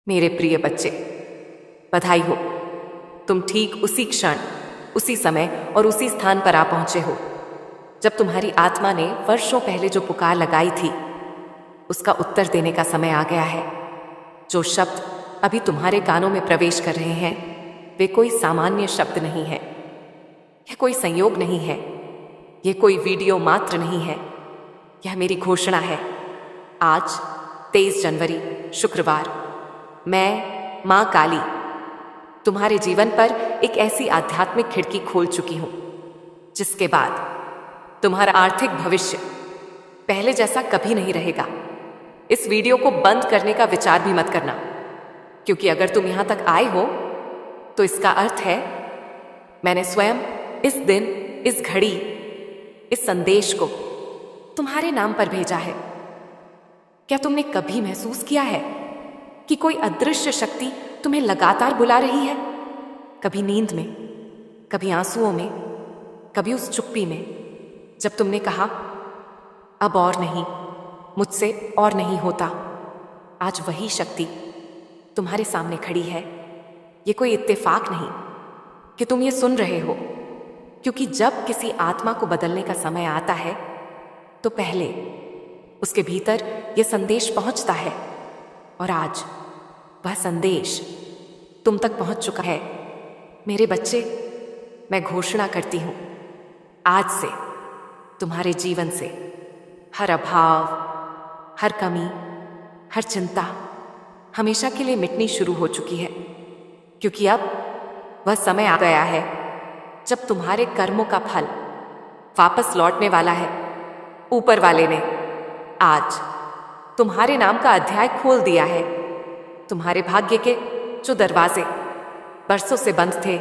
मेरे प्रिय बच्चे, बधाई हो। तुम ठीक उसी क्षण, उसी समय और उसी स्थान पर आ पहुंचे हो जब तुम्हारी आत्मा ने वर्षों पहले जो पुकार लगाई थी उसका उत्तर देने का समय आ गया है। जो शब्द अभी तुम्हारे कानों में प्रवेश कर रहे हैं वे कोई सामान्य शब्द नहीं है, यह कोई संयोग नहीं है, यह कोई वीडियो मात्र नहीं है, यह मेरी घोषणा है। आज 23 जनवरी शुक्रवार, मैं माँ काली तुम्हारे जीवन पर एक ऐसी आध्यात्मिक खिड़की खोल चुकी हूं जिसके बाद तुम्हारा आर्थिक भविष्य पहले जैसा कभी नहीं रहेगा। इस वीडियो को बंद करने का विचार भी मत करना, क्योंकि अगर तुम यहां तक आए हो तो इसका अर्थ है मैंने स्वयं इस दिन, इस घड़ी, इस संदेश को तुम्हारे नाम पर भेजा है। क्या तुमने कभी महसूस किया है कि कोई अदृश्य शक्ति तुम्हें लगातार बुला रही है? कभी नींद में, कभी आंसुओं में, कभी उस चुप्पी में जब तुमने कहा अब और नहीं, मुझसे और नहीं होता। आज वही शक्ति तुम्हारे सामने खड़ी है। ये कोई इत्तेफाक नहीं कि तुम ये सुन रहे हो, क्योंकि जब किसी आत्मा को बदलने का समय आता है तो पहले उसके भीतर यह संदेश पहुंचता है, और आज वह संदेश तुम तक पहुंच चुका है। मेरे बच्चे, मैं घोषणा करती हूं, आज से तुम्हारे जीवन से हर अभाव, हर कमी, हर चिंता हमेशा के लिए मिटनी शुरू हो चुकी है, क्योंकि अब वह समय आ गया है जब तुम्हारे कर्मों का फल वापस लौटने वाला है। ऊपर वाले ने आज तुम्हारे नाम का अध्याय खोल दिया है। तुम्हारे भाग्य के जो दरवाजे बरसों से बंद थे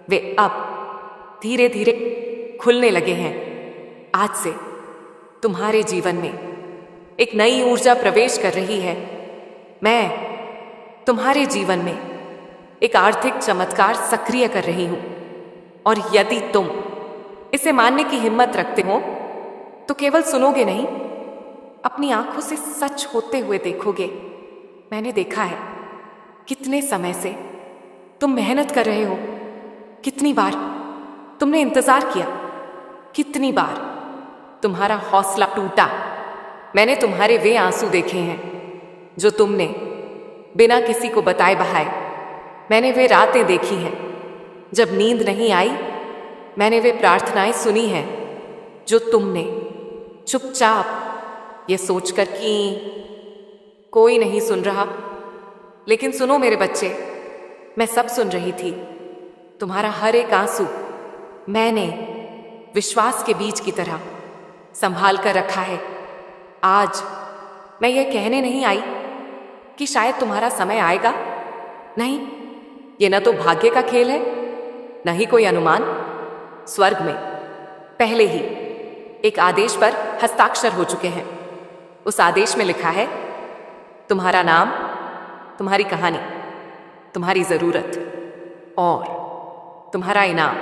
वे अब धीरे धीरे खुलने लगे हैं। आज से तुम्हारे जीवन में एक नई ऊर्जा प्रवेश कर रही है। मैं तुम्हारे जीवन में एक आर्थिक चमत्कार सक्रिय कर रही हूं, और यदि तुम इसे मानने की हिम्मत रखते हो तो केवल सुनोगे नहीं, अपनी आंखों से सच होते हुए देखोगे। मैंने देखा है कितने समय से तुम मेहनत कर रहे हो, कितनी बार तुमने इंतजार किया, कितनी बार तुम्हारा हौसला टूटा। मैंने तुम्हारे वे आंसू देखे हैं जो तुमने बिना किसी को बताए बहाए। मैंने वे रातें देखी हैं जब नींद नहीं आई। मैंने वे प्रार्थनाएं सुनी हैं जो तुमने चुपचाप ये सोचकर कि कोई नहीं सुन रहा। लेकिन सुनो मेरे बच्चे, मैं सब सुन रही थी। तुम्हारा हर एक आंसू मैंने विश्वास के बीज की तरह संभाल कर रखा है। आज मैं ये कहने नहीं आई कि शायद तुम्हारा समय आएगा। नहीं, ये न तो भाग्य का खेल है, न ही कोई अनुमान। स्वर्ग में पहले ही एक आदेश पर हस्ताक्षर हो चुके हैं। उस आदेश में लिखा है तुम्हारा नाम, तुम्हारी कहानी, तुम्हारी जरूरत और तुम्हारा इनाम,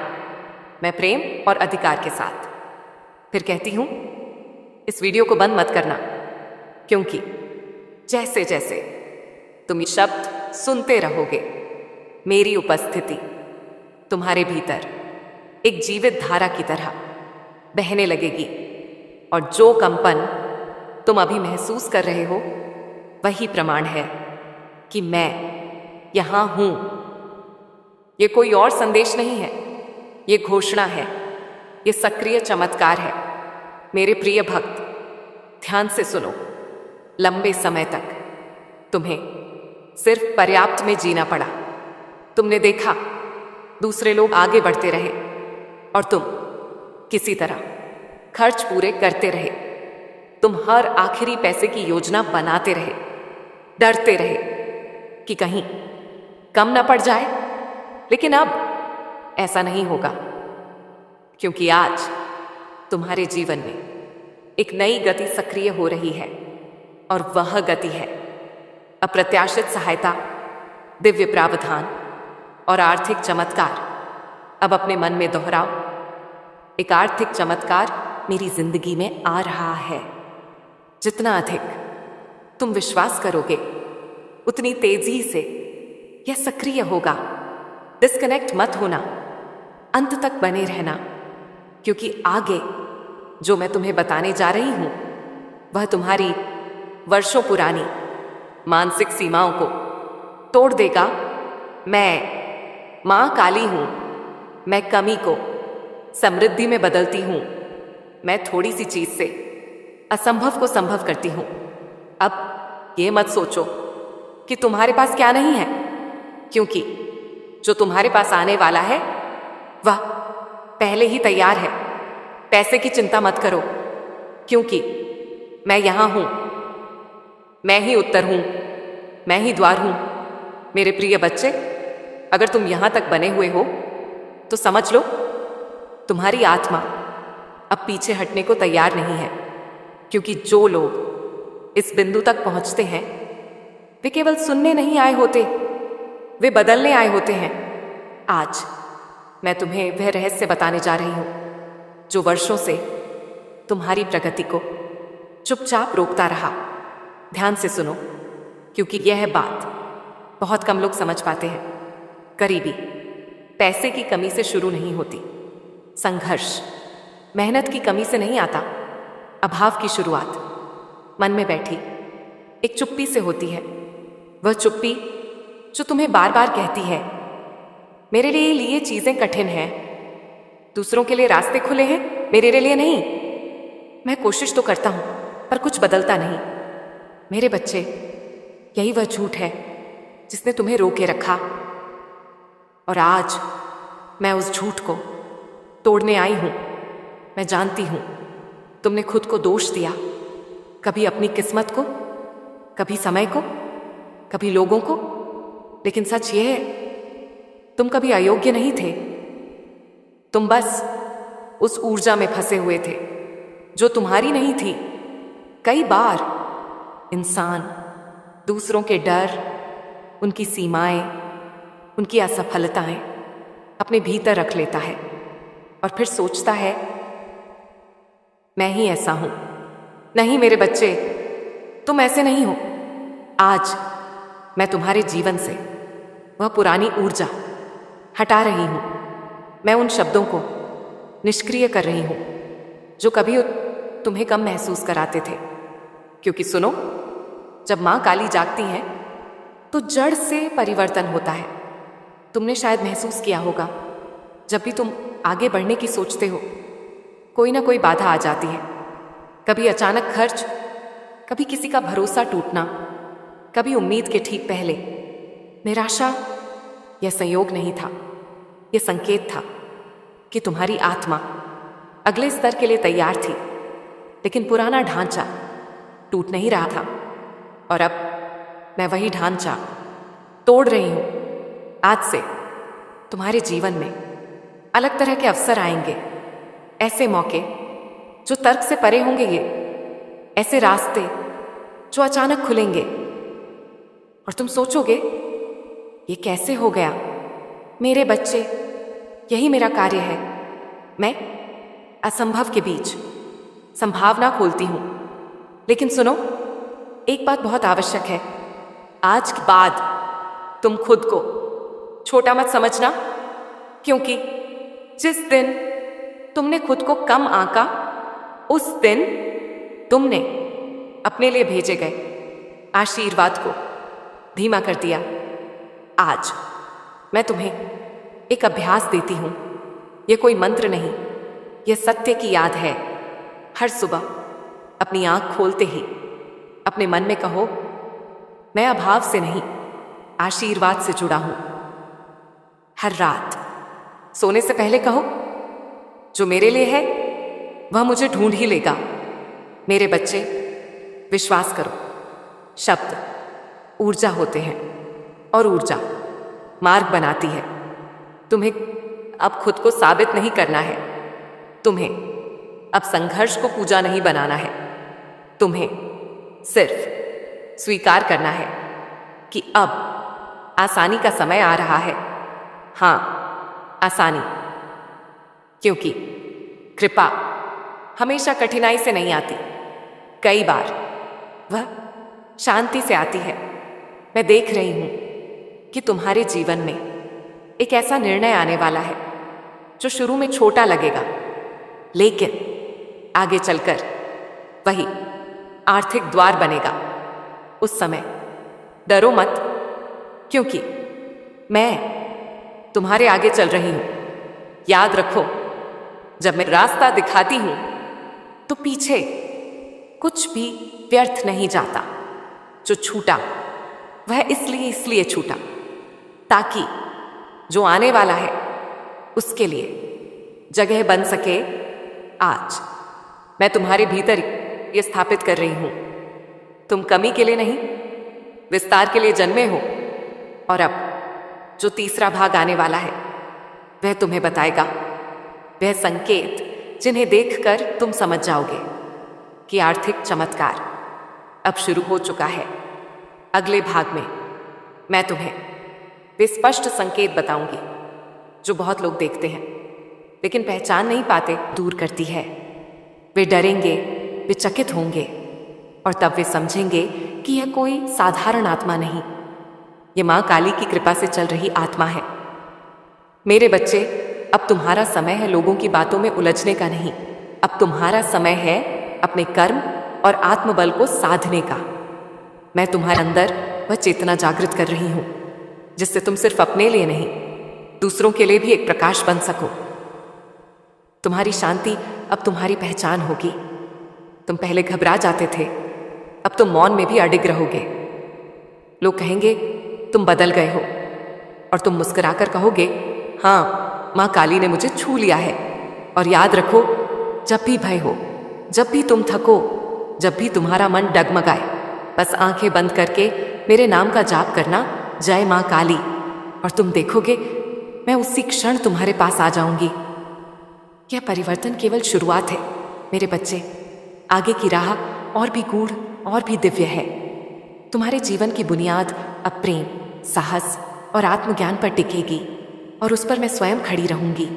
मैं प्रेम और अधिकार के साथ। फिर कहती हूं, इस वीडियो को बंद मत करना, क्योंकि जैसे जैसे तुम ये शब्द सुनते रहोगे मेरी उपस्थिति तुम्हारे भीतर एक जीवित धारा की तरह बहने लगेगी, और जो कंपन तुम अभी महसूस कर रहे हो वही प्रमाण है कि मैं यहां हूं। ये कोई और संदेश नहीं है, ये घोषणा है, ये सक्रिय चमत्कार है। मेरे प्रिय भक्त, ध्यान से सुनो। लंबे समय तक तुम्हें सिर्फ पर्याप्त में जीना पड़ा। तुमने देखा दूसरे लोग आगे बढ़ते रहे और तुम किसी तरह खर्च पूरे करते रहे। तुम हर आखिरी पैसे की योजना बनाते रहे, डरते रहे कि कहीं कम ना पड़ जाए। लेकिन अब ऐसा नहीं होगा, क्योंकि आज तुम्हारे जीवन में एक नई गति सक्रिय हो रही है, और वह गति है अप्रत्याशित सहायता, दिव्य प्रावधान और आर्थिक चमत्कार। अब अपने मन में दोहराओ, एक आर्थिक चमत्कार मेरी जिंदगी में आ रहा है। जितना अधिक तुम विश्वास करोगे उतनी तेजी से यह सक्रिय होगा। डिस्कनेक्ट मत होना, अंत तक बने रहना, क्योंकि आगे जो मैं तुम्हें बताने जा रही हूं वह तुम्हारी वर्षों पुरानी मानसिक सीमाओं को तोड़ देगा। मैं मां काली हूं। मैं कमी को समृद्धि में बदलती हूं। मैं थोड़ी सी चीज से असंभव को संभव करती हूं। अब ये मत सोचो कि तुम्हारे पास क्या नहीं है, क्योंकि जो तुम्हारे पास आने वाला है वह पहले ही तैयार है। पैसे की चिंता मत करो, क्योंकि मैं यहां हूं। मैं ही उत्तर हूं, मैं ही द्वार हूं। मेरे प्रिय बच्चे, अगर तुम यहां तक बने हुए हो तो समझ लो, तुम्हारी आत्मा अब पीछे हटने को तैयार नहीं है। क्योंकि जो लोग इस बिंदु तक पहुंचते हैं वे केवल सुनने नहीं आए होते, वे बदलने आए होते हैं। आज मैं तुम्हें वह रहस्य बताने जा रही हूं जो वर्षों से तुम्हारी प्रगति को चुपचाप रोकता रहा। ध्यान से सुनो, क्योंकि यह बात बहुत कम लोग समझ पाते हैं। गरीबी पैसे की कमी से शुरू नहीं होती। संघर्ष मेहनत की कमी से नहीं आता। अभाव की शुरुआत मन में बैठी एक चुप्पी से होती है। वह चुप्पी जो तुम्हें बार बार कहती है, मेरे लिए चीजें कठिन हैं, दूसरों के लिए रास्ते खुले हैं, मेरे लिए नहीं। मैं कोशिश तो करता हूं पर कुछ बदलता नहीं। मेरे बच्चे, यही वह झूठ है जिसने तुम्हें रोके रखा। और आज मैं उस झूठ को तोड़ने आई हूं। मैं जानती हूं तुमने खुद को दोष दिया, कभी अपनी किस्मत को, कभी समय को, कभी लोगों को। लेकिन सच यह है, तुम कभी अयोग्य नहीं थे। तुम बस उस ऊर्जा में फंसे हुए थे जो तुम्हारी नहीं थी। कई बार इंसान दूसरों के डर, उनकी सीमाएं, उनकी असफलताएं अपने भीतर रख लेता है और फिर सोचता है मैं ही ऐसा हूं। नहीं मेरे बच्चे, तुम ऐसे नहीं हो। आज मैं तुम्हारे जीवन से वह पुरानी ऊर्जा हटा रही हूं। मैं उन शब्दों को निष्क्रिय कर रही हूं जो कभी तुम्हें कम महसूस कराते थे। क्योंकि सुनो, जब मां काली जागती है तो जड़ से परिवर्तन होता है। तुमने शायद महसूस किया होगा, जब भी तुम आगे बढ़ने की सोचते हो कोई ना कोई बाधा आ जाती है। कभी अचानक खर्च, कभी किसी का भरोसा टूटना, कभी उम्मीद के ठीक पहले निराशा। यह संयोग नहीं था, यह संकेत था कि तुम्हारी आत्मा अगले स्तर के लिए तैयार थी, लेकिन पुराना ढांचा टूट नहीं रहा था। और अब मैं वही ढांचा तोड़ रही हूं। आज से तुम्हारे जीवन में अलग तरह के अवसर आएंगे, ऐसे मौके जो तर्क से परे होंगे, ये ऐसे रास्ते जो अचानक खुलेंगे और तुम सोचोगे ये कैसे हो गया। मेरे बच्चे, यही मेरा कार्य है। मैं असंभव के बीच संभावना खोलती हूं। लेकिन सुनो, एक बात बहुत आवश्यक है। आज के बाद तुम खुद को छोटा मत समझना, क्योंकि जिस दिन तुमने खुद को कम आंका, उस दिन तुमने अपने लिए भेजे गए आशीर्वाद को धीमा कर दिया। आज मैं तुम्हें एक अभ्यास देती हूं। यह कोई मंत्र नहीं, यह सत्य की याद है। हर सुबह अपनी आंख खोलते ही अपने मन में कहो, मैं अभाव से नहीं, आशीर्वाद से जुड़ा हूं। हर रात सोने से पहले कहो, जो मेरे लिए है वह मुझे ढूंढ ही लेगा। मेरे बच्चे, विश्वास करो, शब्द ऊर्जा होते हैं और ऊर्जा मार्ग बनाती है। तुम्हें अब खुद को साबित नहीं करना है। तुम्हें अब संघर्ष को पूजा नहीं बनाना है। तुम्हें सिर्फ स्वीकार करना है कि अब आसानी का समय आ रहा है। हां, आसानी, क्योंकि कृपा हमेशा कठिनाई से नहीं आती। कई बार वह शांति से आती है। मैं देख रही हूं कि तुम्हारे जीवन में एक ऐसा निर्णय आने वाला है जो शुरू में छोटा लगेगा, लेकिन आगे चलकर वही आर्थिक द्वार बनेगा। उस समय डरो मत, क्योंकि मैं तुम्हारे आगे चल रही हूं। याद रखो, जब मैं रास्ता दिखाती हूं तो पीछे कुछ भी व्यर्थ नहीं जाता। जो छूटा वह इसलिए छूटा ताकि जो आने वाला है उसके लिए जगह बन सके। आज मैं तुम्हारे भीतर ये स्थापित कर रही हूं, तुम कमी के लिए नहीं, विस्तार के लिए जन्मे हो। और अब जो तीसरा भाग आने वाला है वह तुम्हें बताएगा वह संकेत जिन्हें देखकर तुम समझ जाओगे कि आर्थिक चमत्कार अब शुरू हो चुका है। अगले भाग में मैं तुम्हें वे स्पष्ट संकेत बताऊंगी जो बहुत लोग देखते हैं लेकिन पहचान नहीं पाते, दूर करती है। वे डरेंगे, वे चकित होंगे और तब वे समझेंगे कि यह कोई साधारण आत्मा नहीं, ये मां काली की कृपा से चल रही आत्मा है। मेरे बच्चे, अब तुम्हारा समय है लोगों की बातों में उलझने का नहीं। अब तुम्हारा समय है अपने कर्म और आत्मबल को साधने का। मैं तुम्हारे अंदर वह चेतना जागृत कर रही हूं जिससे तुम सिर्फ अपने लिए नहीं, दूसरों के लिए भी एक प्रकाश बन सको। तुम्हारी शांति अब तुम्हारी पहचान होगी। तुम पहले घबरा जाते थे, अब तुम मौन में भी अडिग रहोगे। लोग कहेंगे तुम बदल गए हो और तुम मुस्कुराकर कहोगे, हाँ, मां काली ने मुझे छू लिया है। और याद रखो, जब भी भय हो, जब भी तुम थको, जब भी तुम्हारा मन डगमगाए, बस आंखें बंद करके मेरे नाम का जाप करना, जय मां काली, और तुम देखोगे मैं उसी क्षण तुम्हारे पास आ जाऊंगी। यह परिवर्तन केवल शुरुआत है मेरे बच्चे। आगे की राह और भी गूढ़ और भी दिव्य है। तुम्हारे जीवन की बुनियाद अब प्रेम, साहस और आत्मज्ञान पर टिकेगी और उस पर मैं स्वयं खड़ी रहूंगी।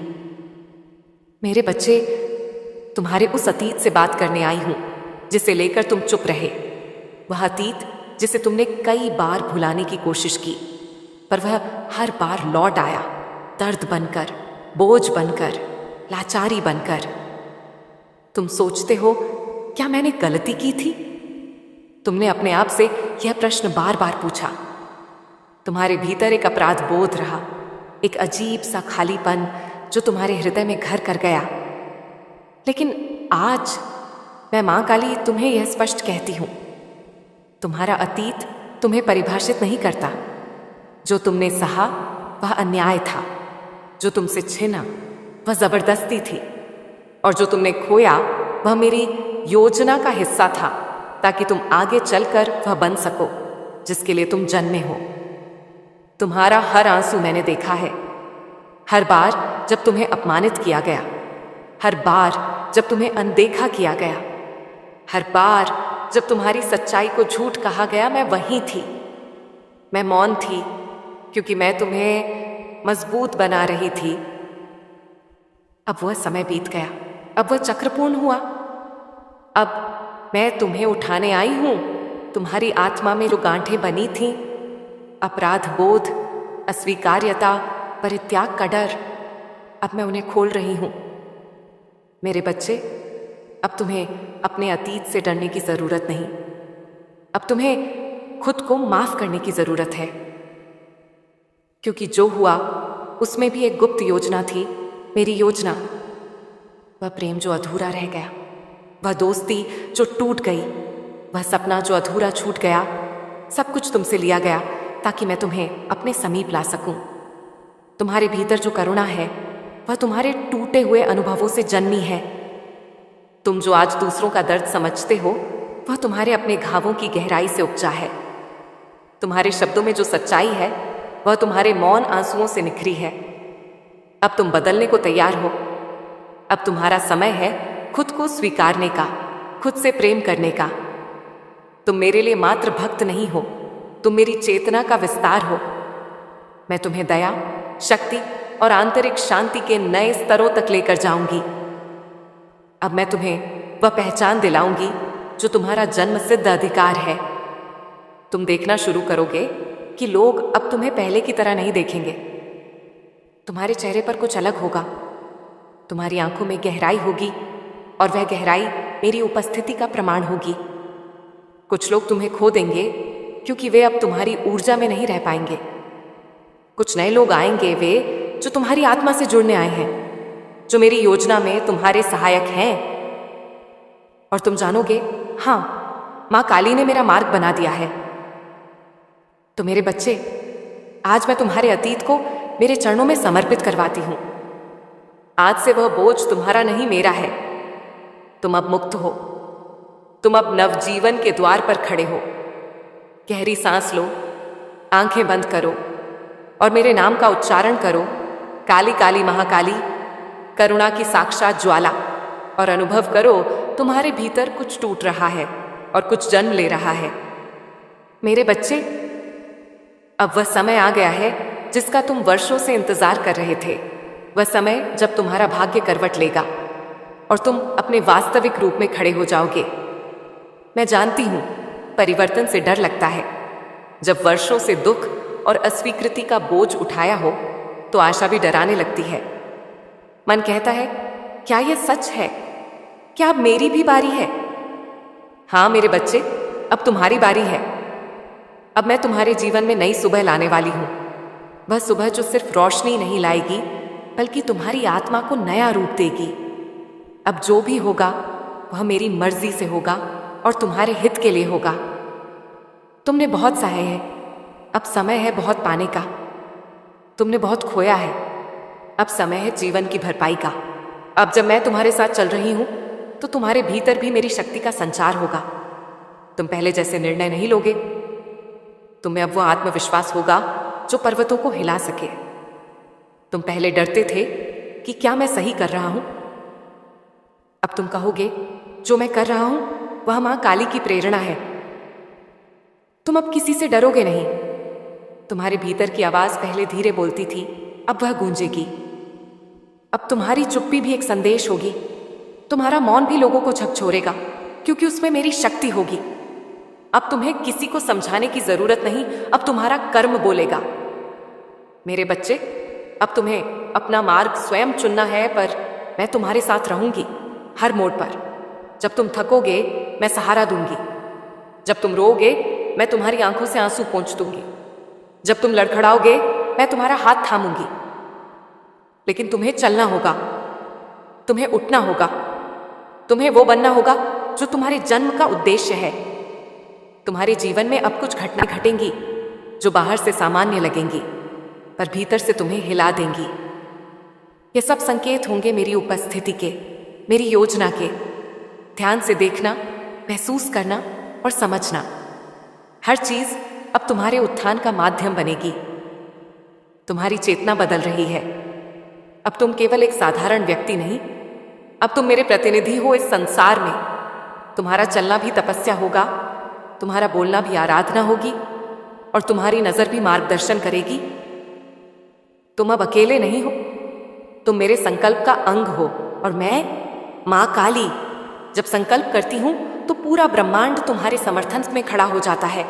मेरे बच्चे, तुम्हारे उस अतीत से बात करने आई हूं जिसे लेकर तुम चुप रहे। वह अतीत जिसे तुमने कई बार भुलाने की कोशिश की, पर वह हर बार लौट आया, दर्द बनकर, बोझ बनकर, लाचारी बनकर। तुम सोचते हो, क्या मैंने गलती की थी? तुमने अपने आप से यह प्रश्न बार बार पूछा। तुम्हारे भीतर एक अपराध बोध रहा, एक अजीब सा खालीपन जो तुम्हारे हृदय में घर कर गया। लेकिन आज मैं मां काली तुम्हें यह स्पष्ट कहती हूं, तुम्हारा अतीत तुम्हें परिभाषित नहीं करता। जो तुमने सहा वह अन्याय था, जो तुमसे छिना वह जबरदस्ती थी, और जो तुमने खोया वह मेरी योजना का हिस्सा था ताकि तुम आगे चलकर वह बन सको जिसके लिए तुम जन्मे हो। तुम्हारा हर आंसू मैंने देखा है। हर बार जब तुम्हें अपमानित किया गया, हर बार जब तुम्हें अनदेखा किया गया, हर बार जब तुम्हारी सच्चाई को झूठ कहा गया, मैं वहीं थी। मैं मौन थी क्योंकि मैं तुम्हें मजबूत बना रही थी। अब वह समय बीत गया, अब वह चक्र पूर्ण हुआ। अब मैं तुम्हें उठाने आई हूं। तुम्हारी आत्मा में जो गांठें बनी थीं, अपराध बोध, अस्वीकार्यता, परित्याग का डर, अब मैं उन्हें खोल रही हूं। मेरे बच्चे, अब तुम्हें अपने अतीत से डरने की जरूरत नहीं। अब तुम्हें खुद को माफ करने की जरूरत है, क्योंकि जो हुआ उसमें भी एक गुप्त योजना थी, मेरी योजना। वह प्रेम जो अधूरा रह गया, वह दोस्ती जो टूट गई, वह सपना जो अधूरा छूट गया, सब कुछ तुमसे लिया गया ताकि मैं तुम्हें अपने समीप ला सकूं। तुम्हारे भीतर जो करुणा है वह तुम्हारे टूटे हुए अनुभवों से जन्मी है। तुम जो आज दूसरों का दर्द समझते हो वह तुम्हारे अपने घावों की गहराई से उपजा है। तुम्हारे शब्दों में जो सच्चाई है वह तुम्हारे मौन आंसुओं से निखरी है। अब तुम बदलने को तैयार हो। अब तुम्हारा समय है खुद को स्वीकारने का, खुद से प्रेम करने का। तुम मेरे लिए मात्र भक्त नहीं हो, तुम मेरी चेतना का विस्तार हो। मैं तुम्हें दया, शक्ति और आंतरिक शांति के नए स्तरों तक लेकर जाऊंगी। अब मैं तुम्हें वह पहचान दिलाऊंगी जो तुम्हारा जन्मसिद्ध अधिकार है। तुम देखना शुरू करोगे कि लोग अब तुम्हें पहले की तरह नहीं देखेंगे। तुम्हारे चेहरे पर कुछ अलग होगा, तुम्हारी आंखों में गहराई होगी और वह गहराई मेरी उपस्थिति का प्रमाण होगी। कुछ लोग तुम्हें खो देंगे क्योंकि वे अब तुम्हारी ऊर्जा में नहीं रह पाएंगे। कुछ नए लोग आएंगे, वे जो तुम्हारी आत्मा से जुड़ने आए हैं, जो मेरी योजना में तुम्हारे सहायक हैं। और तुम जानोगे, हाँ, माँ काली ने मेरा मार्ग बना दिया है। तो मेरे बच्चे, आज मैं तुम्हारे अतीत को मेरे चरणों में समर्पित करवाती हूं। आज से वह बोझ तुम्हारा नहीं, मेरा है। तुम अब मुक्त हो, तुम अब नवजीवन के द्वार पर खड़े हो। गहरी सांस लो, आंखें बंद करो और मेरे नाम का उच्चारण करो, काली काली महाकाली, करुणा की साक्षात ज्वाला। और अनुभव करो, तुम्हारे भीतर कुछ टूट रहा है और कुछ जन्म ले रहा है। मेरे बच्चे, अब वह समय आ गया है जिसका तुम वर्षों से इंतजार कर रहे थे। वह समय जब तुम्हारा भाग्य करवट लेगा और तुम अपने वास्तविक रूप में खड़े हो जाओगे। मैं जानती हूं, परिवर्तन से डर लगता है। जब वर्षों से दुख और अस्वीकृति का बोझ उठाया हो तो आशा भी डराने लगती है। मन कहता है, क्या यह सच है? क्या अब मेरी भी बारी है? हाँ मेरे बच्चे, अब तुम्हारी बारी है। अब मैं तुम्हारे जीवन में नई सुबह लाने वाली हूं। वह सुबह जो सिर्फ रोशनी नहीं लाएगी बल्कि तुम्हारी आत्मा को नया रूप देगी। अब जो भी होगा वह मेरी मर्जी से होगा और तुम्हारे हित के लिए होगा। तुमने बहुत सहे है, अब समय है बहुत पाने का। तुमने बहुत खोया है, अब समय है जीवन की भरपाई का। अब जब मैं तुम्हारे साथ चल रही हूं तो तुम्हारे भीतर भी मेरी शक्ति का संचार होगा। तुम पहले जैसे निर्णय नहीं लोगे। तुम्हें अब वो आत्मविश्वास होगा जो पर्वतों को हिला सके। तुम पहले डरते थे कि क्या मैं सही कर रहा हूं। अब तुम कहोगे, जो मैं कर रहा हूं वह मां काली की प्रेरणा है। तुम अब किसी से डरोगे नहीं। तुम्हारे भीतर की आवाज पहले धीरे बोलती थी, अब वह गूंजेगी। अब तुम्हारी चुप्पी भी एक संदेश होगी। तुम्हारा मौन भी लोगों को झकझोरेगा क्योंकि उसमें मेरी शक्ति होगी। अब तुम्हें किसी को समझाने की जरूरत नहीं, अब तुम्हारा कर्म बोलेगा। मेरे बच्चे, अब तुम्हें अपना मार्ग स्वयं चुनना है, पर मैं तुम्हारे साथ रहूंगी हर मोड़ पर। जब तुम थकोगे मैं सहारा दूंगी। जब तुम रोओगे मैं तुम्हारी आंखों से आंसू पोंछ दूंगी। जब तुम लड़खड़ाओगे मैं तुम्हारा हाथ थामूंगी। लेकिन तुम्हें चलना होगा, तुम्हें उठना होगा, तुम्हें वो बनना होगा जो तुम्हारे जन्म का उद्देश्य है। तुम्हारे जीवन में अब कुछ घटना घटेंगी जो बाहर से सामान्य लगेंगी पर भीतर से तुम्हें हिला देंगी। ये सब संकेत होंगे मेरी उपस्थिति के, मेरी योजना के। ध्यान से देखना, महसूस करना और समझना। हर चीज अब तुम्हारे उत्थान का माध्यम बनेगी। तुम्हारी चेतना बदल रही है। अब तुम केवल एक साधारण व्यक्ति नहीं, अब तुम मेरे प्रतिनिधि हो इस संसार में। तुम्हारा चलना भी तपस्या होगा, तुम्हारा बोलना भी आराधना होगी और तुम्हारी नजर भी मार्गदर्शन करेगी। तुम अब अकेले नहीं हो, तुम मेरे संकल्प का अंग हो। और मैं, मां काली, जब संकल्प करती हूं तो पूरा ब्रह्मांड तुम्हारे समर्थन में खड़ा हो जाता है।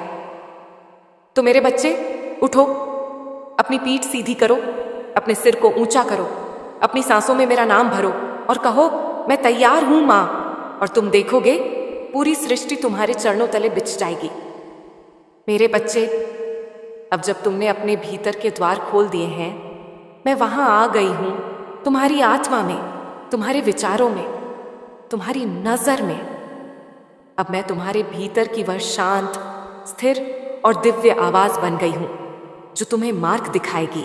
तो मेरे बच्चे, उठो, अपनी पीठ सीधी करो, अपने सिर को ऊंचा करो, अपनी सांसों में मेरा नाम भरो और कहो, मैं तैयार हूं मां। और तुम देखोगे पूरी सृष्टि तुम्हारे चरणों तले बिछ जाएगी। मेरे बच्चे, अब जब तुमने अपने भीतर के द्वार खोल दिए हैं, मैं वहां आ गई हूं, तुम्हारी आत्मा में, तुम्हारे विचारों में, तुम्हारी नजर में। अब मैं तुम्हारे भीतर की वह शांत, स्थिर और दिव्य आवाज बन गई हूं जो तुम्हें मार्ग दिखाएगी,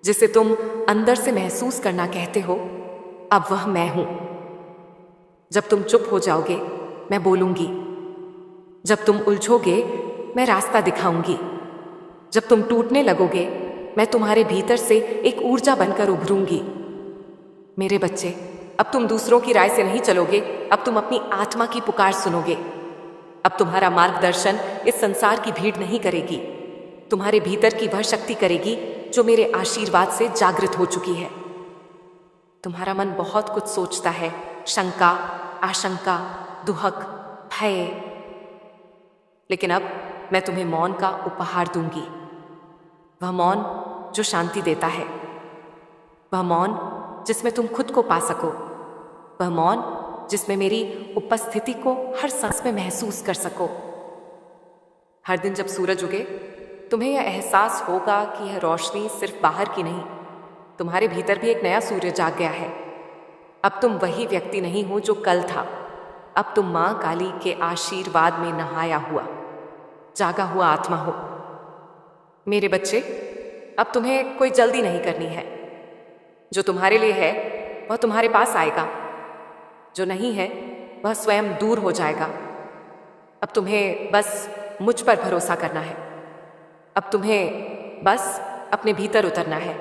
जिसे तुम अंदर से महसूस करना कहते हो। अब वह मैं हूं। जब तुम चुप हो जाओगे मैं बोलूंगी। जब तुम उलझोगे मैं रास्ता दिखाऊंगी। जब तुम टूटने लगोगे मैं तुम्हारे भीतर से एक ऊर्जा बनकर उभरूंगी। मेरे बच्चे, अब तुम दूसरों की राय से नहीं चलोगे, अब तुम अपनी आत्मा की पुकार सुनोगे। अब तुम्हारा मार्गदर्शन इस संसार की भीड़ नहीं करेगी, तुम्हारे भीतर की वह शक्ति करेगी जो मेरे आशीर्वाद से जागृत हो चुकी है। तुम्हारा मन बहुत कुछ सोचता है, शंका, आशंका, दुहक, भय। लेकिन अब मैं तुम्हें मौन का उपहार दूंगी। वह मौन जो शांति देता है, वह मौन जिसमें तुम खुद को पा सको, वह मौन जिसमें मेरी उपस्थिति को हर सांस में महसूस कर सको। हर दिन जब सूरज उगे, तुम्हें यह एहसास होगा कि यह रोशनी सिर्फ बाहर की नहीं, तुम्हारे भीतर भी एक नया सूर्य जाग गया है। अब तुम वही व्यक्ति नहीं हो जो कल था। अब तुम माँ काली के आशीर्वाद में नहाया हुआ, जागा हुआ आत्मा हो। मेरे बच्चे, अब तुम्हें कोई जल्दी नहीं करनी है। जो तुम्हारे लिए है वह तुम्हारे पास आएगा, जो नहीं है वह स्वयं दूर हो जाएगा। अब तुम्हें बस मुझ पर भरोसा करना है। अब तुम्हें बस अपने भीतर उतरना है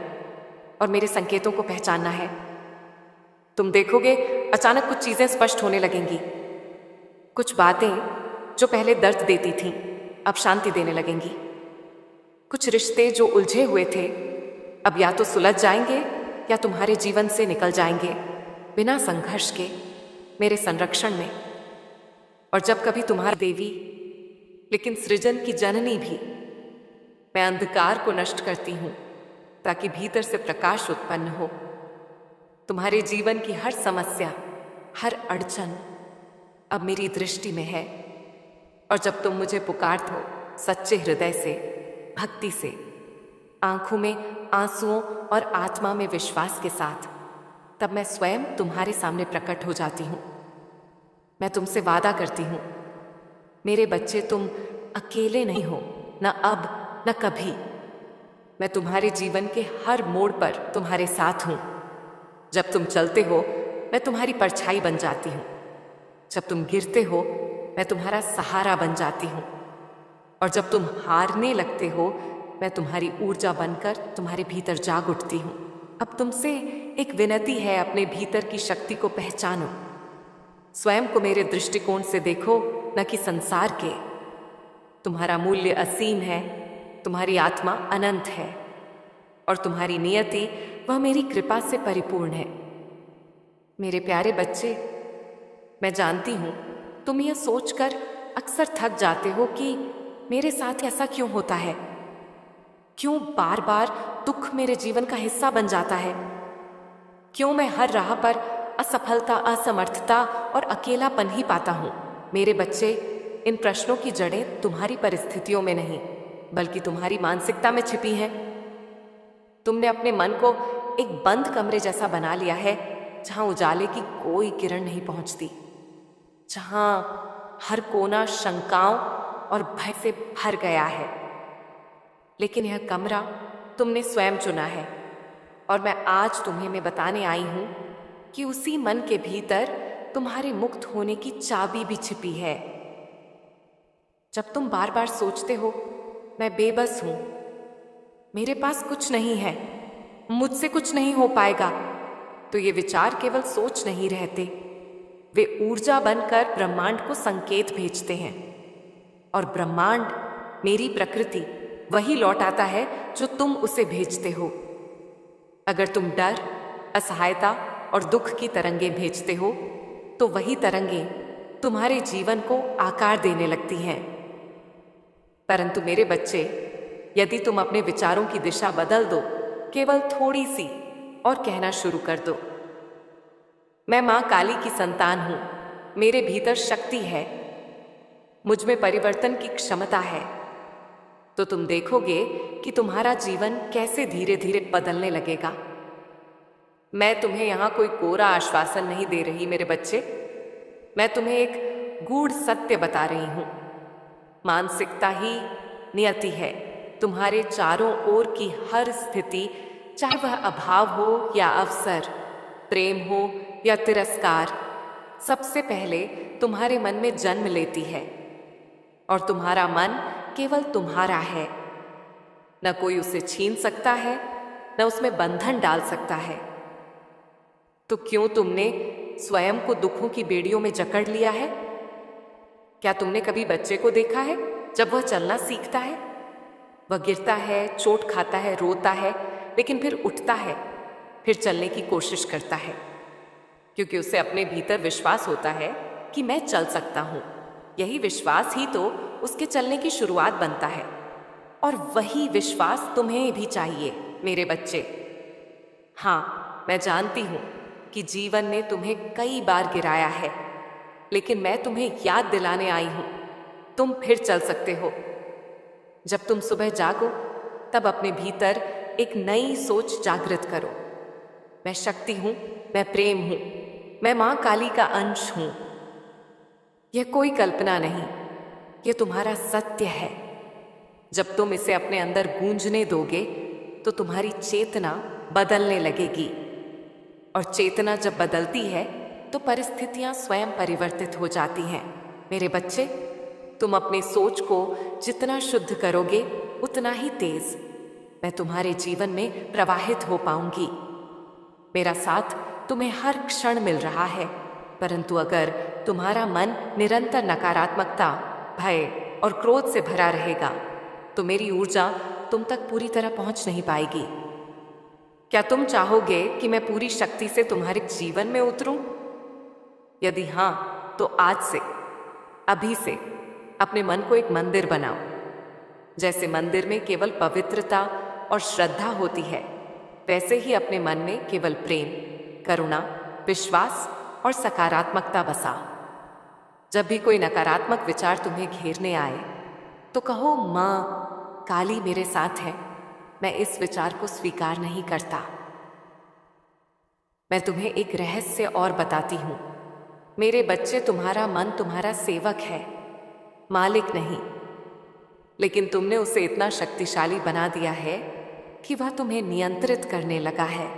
और मेरे संकेतों को पहचानना है। तुम देखोगे अचानक कुछ चीजें स्पष्ट होने लगेंगी। कुछ बातें जो पहले दर्द देती थीं अब शांति देने लगेंगी। कुछ रिश्ते जो उलझे हुए थे अब या तो सुलझ जाएंगे या तुम्हारे जीवन से निकल जाएंगे बिना संघर्ष के, मेरे संरक्षण में। और जब कभी तुम्हारी देवी, लेकिन सृजन की जननी भी, मैं अंधकार को नष्ट करती हूं ताकि भीतर से प्रकाश उत्पन्न हो। तुम्हारे जीवन की हर समस्या, हर अड़चन अब मेरी दृष्टि में है। और जब तुम मुझे पुकारते हो सच्चे हृदय से, भक्ति से, आंखों में आंसुओं और आत्मा में विश्वास के साथ, तब मैं स्वयं तुम्हारे सामने प्रकट हो जाती हूँ। मैं तुमसे वादा करती हूँ मेरे बच्चे, तुम अकेले नहीं हो, न अब न कभी। मैं तुम्हारे जीवन के हर मोड़ पर तुम्हारे साथ हूँ। जब तुम चलते हो मैं तुम्हारी परछाई बन जाती हूँ। जब तुम गिरते हो मैं तुम्हारा सहारा बन जाती हूँ। और जब तुम हारने लगते हो मैं तुम्हारी ऊर्जा बनकर तुम्हारे भीतर जाग उठती हूँ। अब तुमसे एक विनती है, अपने भीतर की शक्ति को पहचानो। स्वयं को मेरे दृष्टिकोण से देखो, न कि संसार के। तुम्हारा मूल्य असीम है, तुम्हारी आत्मा अनंत है और तुम्हारी नियति वह मेरी कृपा से परिपूर्ण है। मेरे प्यारे बच्चे, मैं जानती हूं तुम यह सोचकर अक्सर थक जाते हो कि मेरे साथ ऐसा क्यों होता है, क्यों बार बार दुख मेरे जीवन का हिस्सा बन जाता है, क्यों मैं हर राह पर असफलता, असमर्थता और अकेलापन ही पाता हूं। मेरे बच्चे, इन प्रश्नों की जड़ें तुम्हारी परिस्थितियों में नहीं बल्कि तुम्हारी मानसिकता में छिपी हैं। तुमने अपने मन को एक बंद कमरे जैसा बना लिया है जहां उजाले की कोई किरण नहीं पहुंचती, जहां हर कोना शंकाओं और भय से भर गया है। लेकिन यह कमरा तुमने स्वयं चुना है और मैं आज तुम्हें बताने आई हूं कि उसी मन के भीतर तुम्हारे मुक्त होने की चाबी भी छिपी है। जब तुम बार बार सोचते हो मैं बेबस हूं, मेरे पास कुछ नहीं है, मुझसे कुछ नहीं हो पाएगा, तो ये विचार केवल सोच नहीं रहते, वे ऊर्जा बनकर ब्रह्मांड को संकेत भेजते हैं। और ब्रह्मांड, मेरी प्रकृति, वही लौटाता है जो तुम उसे भेजते हो। अगर तुम डर, असहायता और दुख की तरंगें भेजते हो तो वही तरंगें तुम्हारे जीवन को आकार देने लगती हैं। परंतु मेरे बच्चे, यदि तुम अपने विचारों की दिशा बदल दो, केवल थोड़ी सी, और कहना शुरू कर दो, मैं मां काली की संतान हूं, मेरे भीतर शक्ति है, मुझ में परिवर्तन की क्षमता है, तो तुम देखोगे कि तुम्हारा जीवन कैसे धीरे धीरे बदलने लगेगा। मैं तुम्हें यहां कोई कोरा आश्वासन नहीं दे रही मेरे बच्चे, मैं तुम्हें एक गूढ़ सत्य बता रही हूं। मानसिकता ही नियति है। तुम्हारे चारों ओर की हर स्थिति, चाहे वह अभाव हो या अवसर, प्रेम हो या तिरस्कार, सबसे पहले तुम्हारे मन में जन्म लेती है। और तुम्हारा मन केवल तुम्हारा है, न कोई उसे छीन सकता है, न उसमें बंधन डाल सकता है। तो क्यों तुमने स्वयं को दुखों की बेड़ियों में जकड़ लिया है? क्या तुमने कभी बच्चे को देखा है जब वह चलना सीखता है? वह गिरता है, चोट खाता है, रोता है, लेकिन फिर उठता है, फिर चलने की कोशिश करता है, क्योंकि उसे अपने भीतर विश्वास होता है कि मैं चल सकता हूं। यही विश्वास ही तो उसके चलने की शुरुआत बनता है। और वही विश्वास तुम्हें भी चाहिए मेरे बच्चे। हाँ, मैं जानती हूं कि जीवन ने तुम्हें कई बार गिराया है, लेकिन मैं तुम्हें याद दिलाने आई हूं, तुम फिर चल सकते हो। जब तुम सुबह जागो तब अपने भीतर एक नई सोच जागृत करो। मैं शक्ति हूं, मैं प्रेम हूं, मैं मां काली का अंश हूं। यह कोई कल्पना नहीं, यह तुम्हारा सत्य है। जब तुम इसे अपने अंदर गूंजने दोगे तो तुम्हारी चेतना बदलने लगेगी, और चेतना जब बदलती है तो परिस्थितियां स्वयं परिवर्तित हो जाती हैं। मेरे बच्चे, तुम अपनी सोच को जितना शुद्ध करोगे उतना ही तेज मैं तुम्हारे जीवन में प्रवाहित हो पाऊंगी। मेरा साथ तुम्हें हर क्षण मिल रहा है, परंतु अगर तुम्हारा मन निरंतर नकारात्मकता, भय और क्रोध से भरा रहेगा तो मेरी ऊर्जा तुम तक पूरी तरह पहुंच नहीं पाएगी। क्या तुम चाहोगे कि मैं पूरी शक्ति से तुम्हारे जीवन में उतरूं? यदि हां, तो आज से, अभी से अपने मन को एक मंदिर बनाओ। जैसे मंदिर में केवल पवित्रता और श्रद्धा होती है, वैसे ही अपने मन में केवल प्रेम, करुणा, विश्वास और सकारात्मकता बसा। जब भी कोई नकारात्मक विचार तुम्हें घेरने आए तो कहो, मां काली मेरे साथ है, मैं इस विचार को स्वीकार नहीं करता। मैं तुम्हें एक रहस्य और बताती हूं मेरे बच्चे, तुम्हारा मन तुम्हारा सेवक है, मालिक नहीं। लेकिन तुमने उसे इतना शक्तिशाली बना दिया है कि वह तुम्हें नियंत्रित करने लगा है।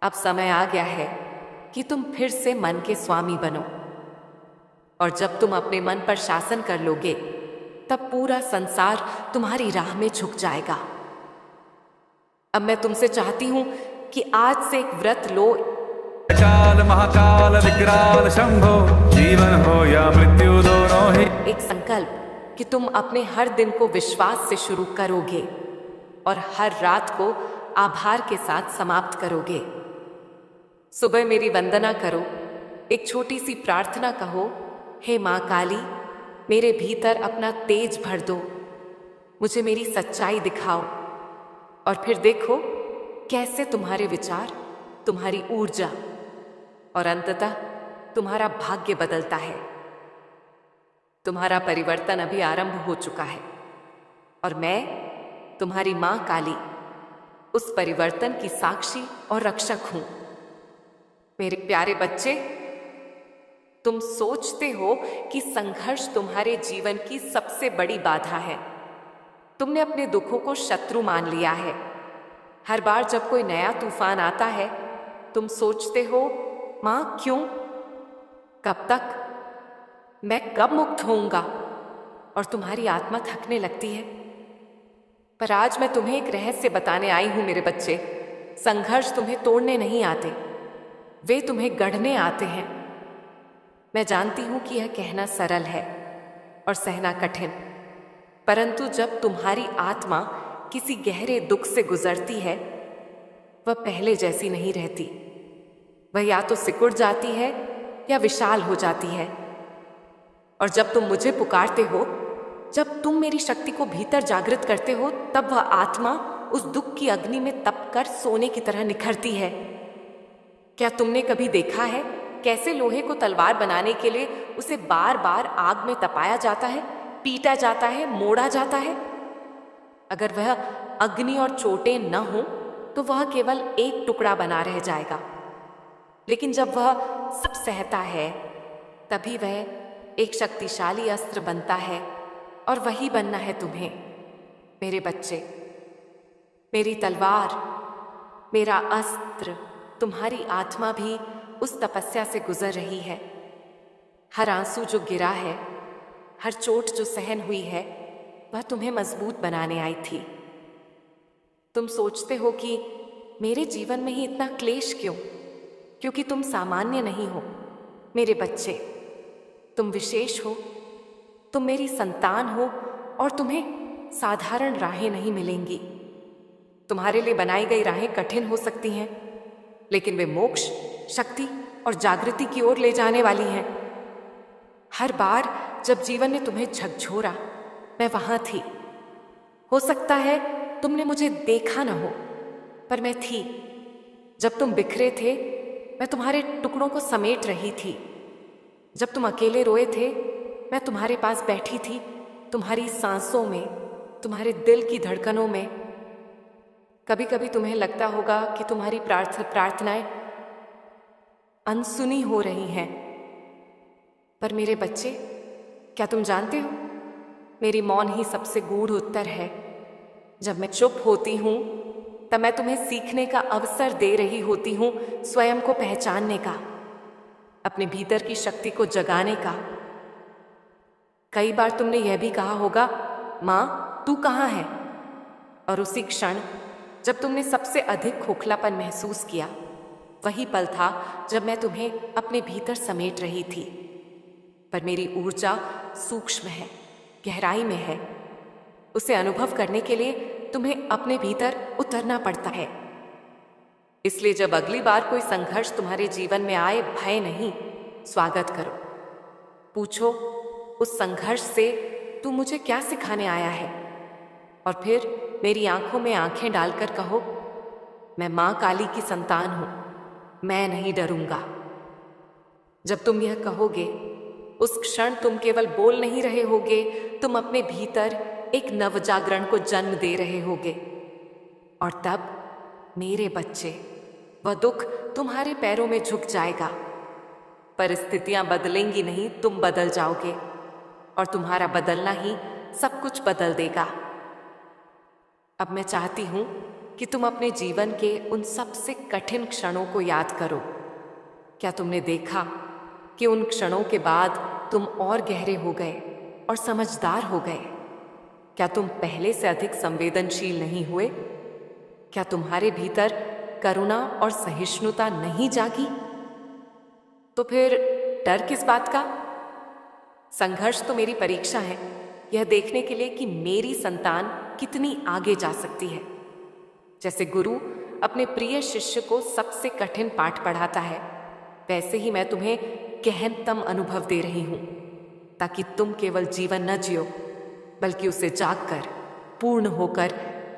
अब समय आ गया है कि तुम फिर से मन के स्वामी बनो, और जब तुम अपने मन पर शासन कर लोगे तब पूरा संसार तुम्हारी राह में झुक जाएगा। अब मैं तुमसे चाहती हूं कि आज से एक व्रत लो। काल महाकाल विकराल शंभो, जीवन हो या मृत्यु दोनों ही। एक संकल्प कि तुम अपने हर दिन को विश्वास से शुरू करोगे और हर रात को आभार के साथ समाप्त करोगे। सुबह मेरी वंदना करो, एक छोटी सी प्रार्थना कहो, हे मां काली, मेरे भीतर अपना तेज भर दो, मुझे मेरी सच्चाई दिखाओ। और फिर देखो कैसे तुम्हारे विचार, तुम्हारी ऊर्जा और अंततः तुम्हारा भाग्य बदलता है। तुम्हारा परिवर्तन अभी आरंभ हो चुका है, और मैं तुम्हारी मां काली उस परिवर्तन की साक्षी और रक्षक हूं। मेरे प्यारे बच्चे, तुम सोचते हो कि संघर्ष तुम्हारे जीवन की सबसे बड़ी बाधा है। तुमने अपने दुखों को शत्रु मान लिया है। हर बार जब कोई नया तूफान आता है तुम सोचते हो, मां क्यों, कब तक, मैं कब मुक्त होऊंगा, और तुम्हारी आत्मा थकने लगती है। पर आज मैं तुम्हें एक रहस्य बताने आई हूं मेरे बच्चे। संघर्ष तुम्हें तोड़ने नहीं आते, वे तुम्हें गढ़ने आते हैं। मैं जानती हूं कि यह कहना सरल है और सहना कठिन, परंतु जब तुम्हारी आत्मा किसी गहरे दुख से गुजरती है वह पहले जैसी नहीं रहती। वह या तो सिकुड़ जाती है या विशाल हो जाती है। और जब तुम मुझे पुकारते हो, जब तुम मेरी शक्ति को भीतर जागृत करते हो, तब वह आत्मा उस दुख की अग्नि में तपकर सोने की तरह निखरती है। क्या तुमने कभी देखा है कैसे लोहे को तलवार बनाने के लिए उसे बार बार आग में तपाया जाता है, पीटा जाता है, मोड़ा जाता है? अगर वह अग्नि और चोटें न हो तो वह केवल एक टुकड़ा बना रह जाएगा। लेकिन जब वह सब सहता है तभी वह एक शक्तिशाली अस्त्र बनता है, और वही बनना है तुम्हें मेरे बच्चे। मेरी तलवार, मेरा अस्त्र, तुम्हारी आत्मा भी उस तपस्या से गुजर रही है। हर आंसू जो गिरा है, हर चोट जो सहन हुई है, वह तुम्हें मजबूत बनाने आई थी। तुम सोचते हो कि मेरे जीवन में ही इतना क्लेश क्यों? क्योंकि तुम सामान्य नहीं हो मेरे बच्चे, तुम विशेष हो, तुम मेरी संतान हो, और तुम्हें साधारण राहें नहीं मिलेंगी। तुम्हारे लिए बनाई गई राहें कठिन हो सकती हैं, लेकिन वे मोक्ष, शक्ति और जागृति की ओर ले जाने वाली हैं। हर बार जब जीवन ने तुम्हें झकझोरा, मैं वहां थी। हो सकता है तुमने मुझे देखा ना हो, पर मैं थी। जब तुम बिखरे थे, मैं तुम्हारे टुकड़ों को समेट रही थी। जब तुम अकेले रोए थे, मैं तुम्हारे पास बैठी थी, तुम्हारी सांसों में, तुम्हारे दिल की धड़कनों में। कभी कभी तुम्हें लगता होगा कि तुम्हारी प्रार्थनाएं अनसुनी हो रही हैं, पर मेरे बच्चे, क्या तुम जानते हो, मेरी मौन ही सबसे गूढ़ उत्तर है। जब मैं चुप होती हूं, तब मैं तुम्हें सीखने का अवसर दे रही होती हूं, स्वयं को पहचानने का, अपने भीतर की शक्ति को जगाने का। कई बार तुमने यह भी कहा होगा, माँ तू कहाँ है? और उसी क्षण जब तुमने सबसे अधिक खोखलापन महसूस किया, वही पल था जब मैं तुम्हें अपने भीतर समेट रही थी। पर मेरी ऊर्जा सूक्ष्म है, गहराई में है। उसे अनुभव करने के लिए तुम्हें अपने भीतर उतरना पड़ता है। इसलिए जब अगली बार कोई संघर्ष तुम्हारे जीवन में आए, भय नहीं, स्वागत करो। पूछो उस संघर्ष से तू मुझे क्या सिखाने आया है? और फिर मेरी आंखों में आंखें डालकर कहो, मैं मां काली की संतान हूं, मैं नहीं डरूंगा। जब तुम यह कहोगे, उस क्षण तुम केवल बोल नहीं रहे होगे, तुम अपने भीतर एक नवजागरण को जन्म दे रहे होगे। और तब मेरे बच्चे, वह दुख तुम्हारे पैरों में झुक जाएगा। परिस्थितियां बदलेंगी नहीं, तुम बदल जाओगे, और तुम्हारा बदलना ही सब कुछ बदल देगा। अब मैं चाहती हूं कि तुम अपने जीवन के उन सबसे कठिन क्षणों को याद करो। क्या तुमने देखा कि उन क्षणों के बाद तुम और गहरे हो गए और समझदार हो गए? क्या तुम पहले से अधिक संवेदनशील नहीं हुए? क्या तुम्हारे भीतर करुणा और सहिष्णुता नहीं जागी? तो फिर डर किस बात का? संघर्ष तो मेरी परीक्षा है, यह देखने के लिए कि मेरी संतान कितनी आगे जा सकती है। जैसे गुरु अपने प्रिय शिष्य को सबसे कठिन पाठ पढ़ाता है, वैसे ही मैं तुम्हें गहनतम अनुभव दे रही हूं, ताकि तुम केवल जीवन न जियो, बल्कि उसे जागकर, पूर्ण होकर,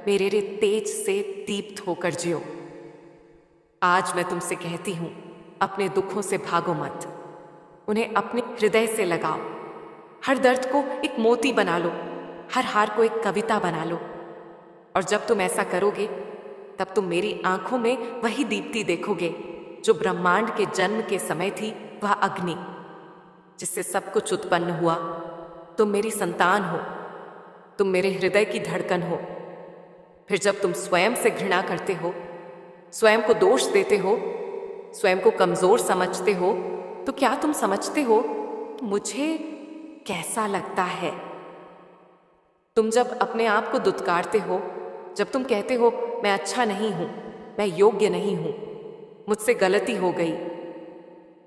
मेरे तेज से दीप्त होकर जियो। आज मैं तुमसे कहती हूं, अपने दुखों से भागो मत, उन्हें अपने हृदय से लगाओ। हर दर्द को एक मोती बना लो, हर हार को एक कविता बना लो। और जब तुम ऐसा करोगे, तब तुम मेरी आंखों में वही दीप्ति देखोगे जो ब्रह्मांड के जन्म के समय थी, वह अग्नि जिससे सब कुछ उत्पन्न हुआ। तुम मेरी संतान हो, तुम मेरे हृदय की धड़कन हो। फिर जब तुम स्वयं से घृणा करते हो, स्वयं को दोष देते हो, स्वयं को कमजोर समझते हो, तो क्या तुम समझते हो मुझे कैसा लगता है? तुम जब अपने आप को दुत्कारते हो, जब तुम कहते हो मैं अच्छा नहीं हूं, मैं योग्य नहीं हूं, मुझसे गलती हो गई,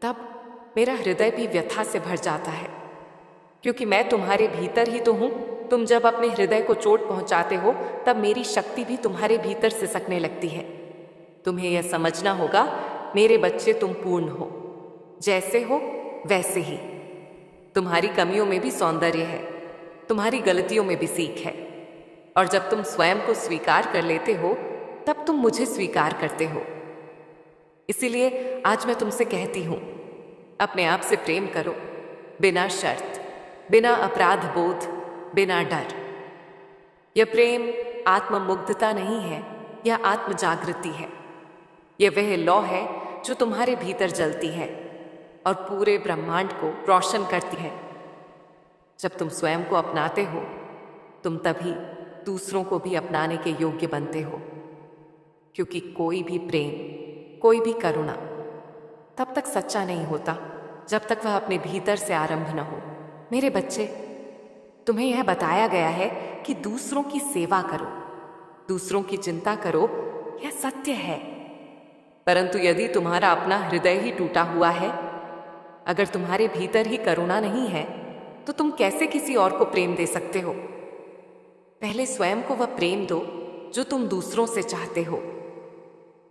तब मेरा हृदय भी व्यथा से भर जाता है, क्योंकि मैं तुम्हारे भीतर ही तो हूं। तुम जब अपने हृदय को चोट पहुंचाते हो, तब मेरी शक्ति भी तुम्हारे भीतर सिसकने लगती है। तुम्हें यह समझना होगा, मेरे बच्चे, तुम पूर्ण हो, जैसे हो वैसे ही। तुम्हारी कमियों में भी सौंदर्य है, तुम्हारी गलतियों में भी सीख है। और जब तुम स्वयं को स्वीकार कर लेते हो, तब तुम मुझे स्वीकार करते हो। इसीलिए आज मैं तुमसे कहती हूं, अपने आप से प्रेम करो, बिना शर्त, बिना अपराध बोध, बिना डर। यह प्रेम आत्ममुग्धता नहीं है, यह आत्म जागृति है। यह वह लौ है जो तुम्हारे भीतर जलती है और पूरे ब्रह्मांड को रोशन करती है। जब तुम स्वयं को अपनाते हो, तुम तभी दूसरों को भी अपनाने के योग्य बनते हो, क्योंकि कोई भी प्रेम, कोई भी करुणा तब तक सच्चा नहीं होता जब तक वह अपने भीतर से आरंभ न हो। मेरे बच्चे, तुम्हें यह बताया गया है कि दूसरों की सेवा करो, दूसरों की चिंता करो, यह सत्य है। परंतु यदि तुम्हारा अपना हृदय ही टूटा हुआ है, अगर तुम्हारे भीतर ही करुणा नहीं है, तो तुम कैसे किसी और को प्रेम दे सकते हो? पहले स्वयं को वह प्रेम दो जो तुम दूसरों से चाहते हो।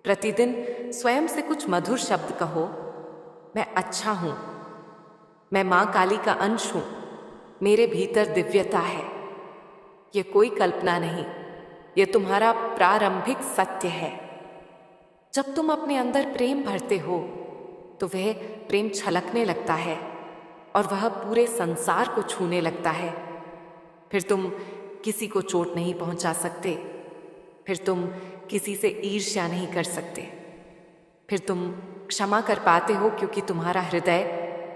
प्रतिदिन स्वयं से कुछ मधुर शब्द कहो, मैं अच्छा हूं, मैं मां काली का अंश हूं, मेरे भीतर दिव्यता है। ये कोई कल्पना नहीं, ये तुम्हारा प्रारंभिक सत्य है। जब तुम अपने अंदर प्रेम भरते हो तो वह प्रेम छलकने लगता है और वह पूरे संसार को छूने लगता है। फिर तुम किसी को चोट नहीं पहुंचा सकते, फिर तुम किसी से ईर्ष्या नहीं कर सकते, फिर तुम क्षमा कर पाते हो क्योंकि तुम्हारा हृदय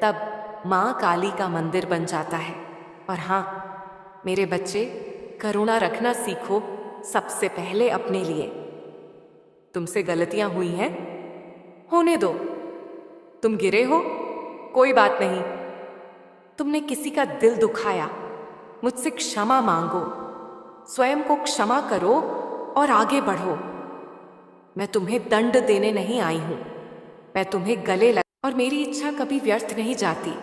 तब माँ काली का मंदिर बन जाता है। और हाँ मेरे बच्चे, करुणा रखना सीखो, सबसे पहले अपने लिए। तुमसे गलतियां हुई हैं, होने दो। तुम गिरे हो, कोई बात नहीं। तुमने किसी का दिल दुखाया, मुझसे क्षमा मांगो, स्वयं को क्षमा करो और आगे बढ़ो। मैं तुम्हें दंड देने नहीं आई हूं, मैं तुम्हें गले लग, और मेरी इच्छा कभी व्यर्थ नहीं जाती।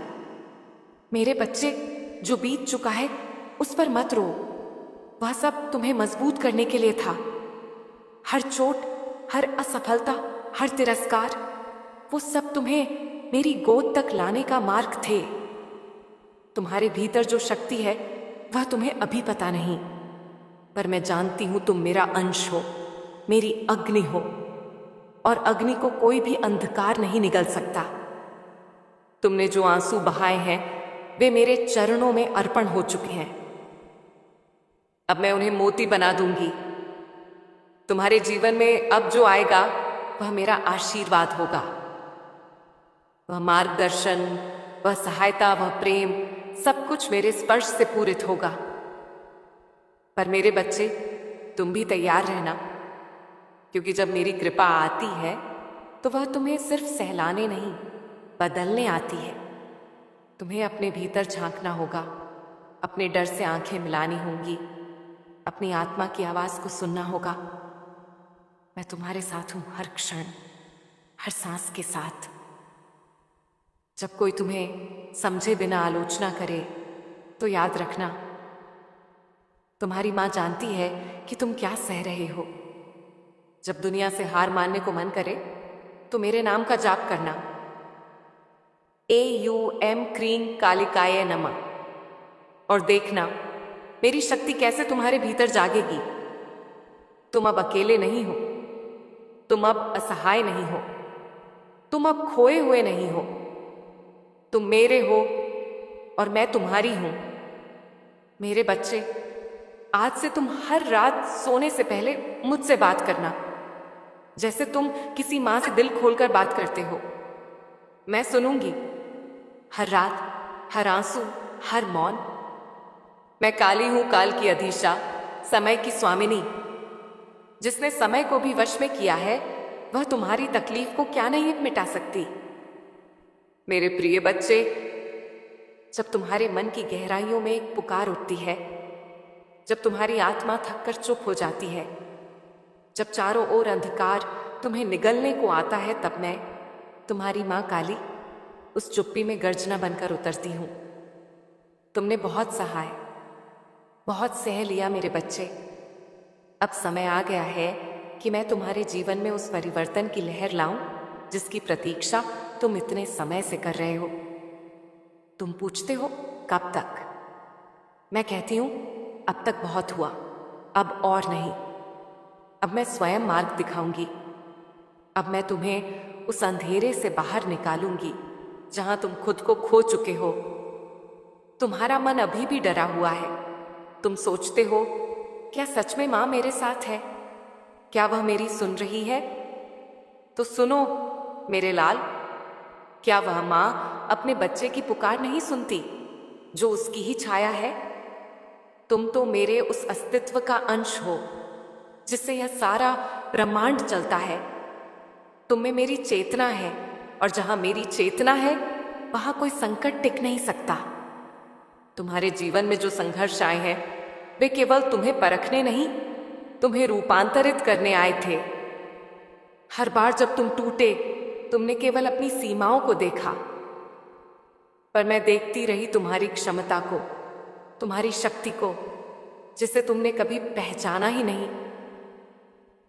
मेरे बच्चे, जो बीत चुका है उस पर मत रो, वह सब तुम्हें मजबूत करने के लिए था। हर चोट, हर असफलता, हर तिरस्कार, वो सब तुम्हें मेरी गोद तक लाने का मार्ग थे। तुम्हारे भीतर जो शक्ति है वह तुम्हें अभी पता नहीं, पर मैं जानती हूं तुम मेरा अंश हो, मेरी अग्नि हो, और अग्नि को कोई भी अंधकार नहीं निगल सकता। तुमने जो आंसू बहाए हैं वे मेरे चरणों में अर्पण हो चुके हैं। अब मैं उन्हें मोती बना दूंगी। तुम्हारे जीवन में अब जो आएगा वह मेरा आशीर्वाद होगा। वह मार्गदर्शन, वह सहायता, वह प्रेम, सब कुछ मेरे स्पर्श से पूरित होगा। पर मेरे बच्चे, तुम भी तैयार रहना, क्योंकि जब मेरी कृपा आती है तो वह तुम्हें सिर्फ सहलाने नहीं, बदलने आती है। तुम्हें अपने भीतर झांकना होगा, अपने डर से आंखें मिलानी होंगी, अपनी आत्मा की आवाज को सुनना होगा। मैं तुम्हारे साथ हूं, हर क्षण, हर सांस के साथ। जब कोई तुम्हें समझे बिना आलोचना करे तो याद रखना, तुम्हारी मां जानती है कि तुम क्या सह रहे हो। जब दुनिया से हार मानने को मन करे तो मेरे नाम का जाप करना, AUM क्रीं कालिकाय नमः, और देखना मेरी शक्ति कैसे तुम्हारे भीतर जागेगी। तुम अब अकेले नहीं हो, तुम अब असहाय नहीं हो, तुम अब खोए हुए नहीं हो। तुम मेरे हो और मैं तुम्हारी हूं। मेरे बच्चे, आज से तुम हर रात सोने से पहले मुझसे बात करना, जैसे तुम किसी मां से दिल खोलकर बात करते हो। मैं सुनूंगी हर रात, हर आंसू, हर मौन। मैं काली हूं, काल की अधीशा, समय की स्वामिनी। जिसने समय को भी वश में किया है वह तुम्हारी तकलीफ को क्या नहीं मिटा सकती। मेरे प्रिय बच्चे, जब तुम्हारे मन की गहराइयों में एक पुकार उठती है, जब तुम्हारी आत्मा थककर चुप हो जाती है, जब चारों ओर अंधकार तुम्हें निगलने को आता है, तब मैं, तुम्हारी मां काली, उस चुप्पी में गर्जना बनकर उतरती हूं। तुमने बहुत सहा है, बहुत सह लिया मेरे बच्चे। अब समय आ गया है कि मैं तुम्हारे जीवन में उस परिवर्तन की लहर लाऊं जिसकी प्रतीक्षा तुम इतने समय से कर रहे हो। तुम पूछते हो कब तक? मैं कहती हूं अब तक बहुत हुआ, अब और नहीं। अब मैं स्वयं मार्ग दिखाऊंगी। अब मैं तुम्हें उस अंधेरे से बाहर निकालूंगी जहां तुम खुद को खो चुके हो। तुम्हारा मन अभी भी डरा हुआ है। तुम सोचते हो, क्या सच में मां मेरे साथ है? क्या वह मेरी सुन रही है? तो सुनो मेरे लाल, क्या वह मां अपने बच्चे की पुकार नहीं सुनती जो उसकी ही छाया है? तुम तो मेरे उस अस्तित्व का अंश हो जिससे यह सारा ब्रह्मांड चलता है। तुम में मेरी चेतना है, और जहां मेरी चेतना है वहां कोई संकट टिक नहीं सकता। तुम्हारे जीवन में जो संघर्ष आए हैं वे केवल तुम्हें परखने नहीं, तुम्हें रूपांतरित करने आए थे। हर बार जब तुम टूटे, तुमने केवल अपनी सीमाओं को देखा, पर मैं देखती रही तुम्हारी क्षमता को, तुम्हारी शक्ति को, जिसे तुमने कभी पहचाना ही नहीं।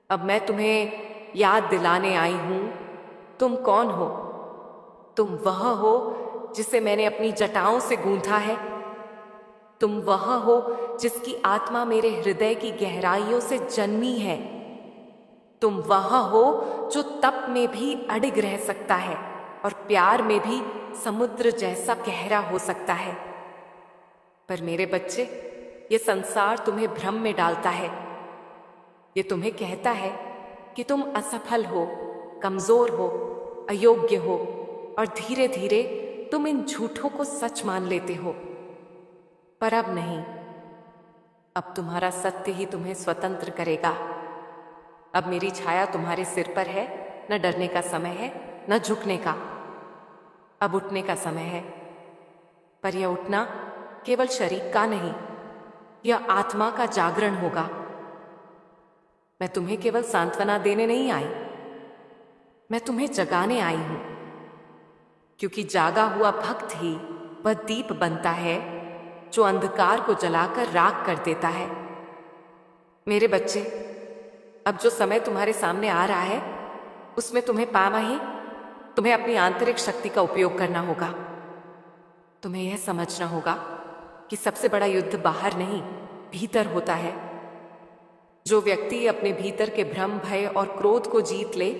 अब मैं तुम्हें याद दिलाने आई हूं, तुम कौन हो। तुम वह हो जिसे मैंने अपनी जटाओं से गूंथा है। तुम वह हो जिसकी आत्मा मेरे हृदय की गहराइयों से जन्मी है। तुम वह हो जो तप में भी अडिग रह सकता है और प्यार में भी समुद्र जैसा गहरा हो सकता है। पर मेरे बच्चे, ये संसार तुम्हें भ्रम में डालता है। ये तुम्हें कहता है कि तुम असफल हो, कमजोर हो, अयोग्य हो, और धीरे धीरे तुम इन झूठों को सच मान लेते हो। पर अब नहीं, अब तुम्हारा सत्य ही तुम्हें स्वतंत्र करेगा। अब मेरी छाया तुम्हारे सिर पर है। न डरने का समय है, न झुकने का। अब उठने का समय है। पर यह उठना केवल शरीर का नहीं, यह आत्मा का जागरण होगा। मैं तुम्हें केवल सांत्वना देने नहीं आई, मैं तुम्हें जगाने आई हूं। क्योंकि जागा हुआ भक्त ही वह दीप बनता है जो अंधकार को जलाकर राख कर देता है। मेरे बच्चे, अब जो समय तुम्हारे सामने आ रहा है उसमें तुम्हें पामाही तुम्हें अपनी आंतरिक शक्ति का उपयोग करना होगा। तुम्हें यह समझना होगा कि सबसे बड़ा युद्ध बाहर नहीं, भीतर होता है। जो व्यक्ति अपने भीतर के भ्रम, भय और क्रोध को जीत ले,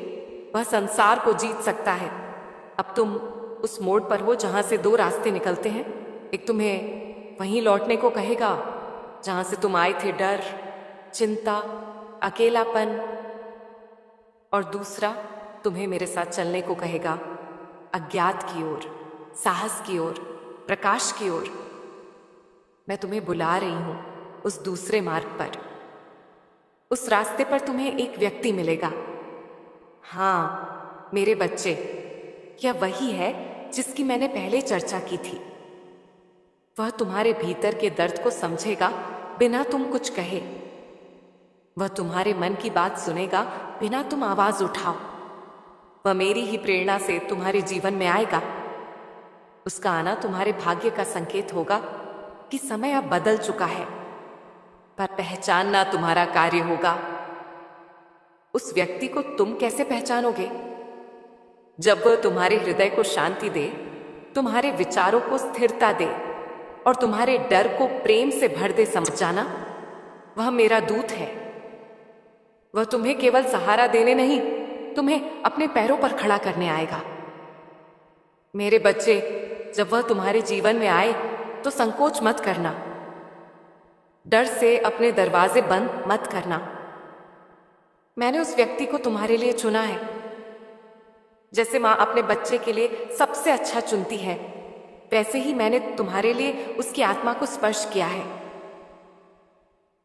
वह संसार को जीत सकता है। अब तुम उस मोड़ पर हो जहां से दो रास्ते निकलते हैं। एक तुम्हें वहीं लौटने को कहेगा जहां से तुम आए थे, डर, चिंता, अकेलापन, और दूसरा तुम्हें मेरे साथ चलने को कहेगा अज्ञात की ओर, साहस की ओर, प्रकाश की ओर। मैं तुम्हें बुला रही हूं उस दूसरे मार्ग पर। उस रास्ते पर तुम्हें एक व्यक्ति मिलेगा। हाँ मेरे बच्चे, यह वही है जिसकी मैंने पहले चर्चा की थी। वह तुम्हारे भीतर के दर्द को समझेगा बिना तुम कुछ कहे। वह तुम्हारे मन की बात सुनेगा बिना तुम आवाज उठाओ। वह मेरी ही प्रेरणा से तुम्हारे जीवन में आएगा। उसका आना तुम्हारे भाग्य का संकेत होगा कि समय अब बदल चुका है। पर पहचानना तुम्हारा कार्य होगा। उस व्यक्ति को तुम कैसे पहचानोगे? जब वह तुम्हारे हृदय को शांति दे, तुम्हारे विचारों को स्थिरता दे और तुम्हारे डर को प्रेम से भर दे। समझ जाना, वह मेरा दूत है। वह तुम्हें केवल सहारा देने नहीं, तुम्हें अपने पैरों पर खड़ा करने आएगा। मेरे बच्चे, जब वह तुम्हारे जीवन में आए तो संकोच मत करना। डर से अपने दरवाजे बंद मत करना। मैंने उस व्यक्ति को तुम्हारे लिए चुना है। जैसे माँ अपने बच्चे के लिए सबसे अच्छा चुनती है, वैसे ही मैंने तुम्हारे लिए उसकी आत्मा को स्पर्श किया है।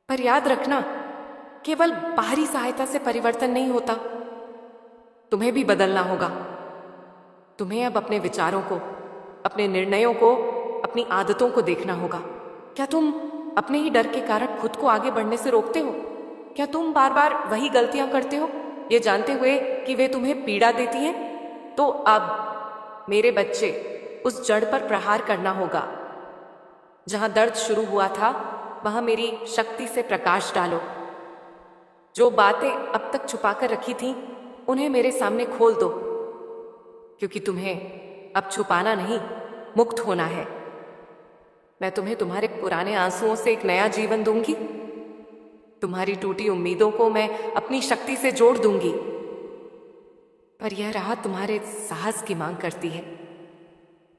पर याद रखना, केवल बाहरी सहायता से परिवर्तन नहीं होता, तुम्हें भी बदलना होगा। तुम्हें अब अपने विचारों को, अपने निर्णयों को, अपनी आदतों को देखना होगा। क्या तुम अपने ही डर के कारण खुद को आगे बढ़ने से रोकते हो? क्या तुम बार बार वही गलतियां करते हो, ये जानते हुए कि वे तुम्हें पीड़ा देती हैं? तो अब मेरे बच्चे, उस जड़ पर प्रहार करना होगा। जहां दर्द शुरू हुआ था, वहां मेरी शक्ति से प्रकाश डालो। जो बातें अब तक छुपाकर रखी थीं, उन्हें मेरे सामने खोल दो। क्योंकि तुम्हें अब छुपाना नहीं, मुक्त होना है। मैं तुम्हें तुम्हारे पुराने आंसुओं से एक नया जीवन दूंगी। तुम्हारी टूटी उम्मीदों को मैं अपनी शक्ति से जोड़ दूंगी। पर यह राह तुम्हारे साहस की मांग करती है।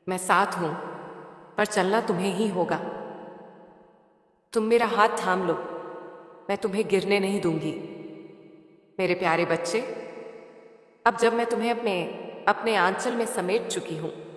मैं साथ हूं, पर चलना तुम्हें ही होगा। तुम मेरा हाथ थाम लो, मैं तुम्हें गिरने नहीं दूंगी। मेरे प्यारे बच्चे, अब जब मैं तुम्हें अपने आंचल में समेट चुकी हूं,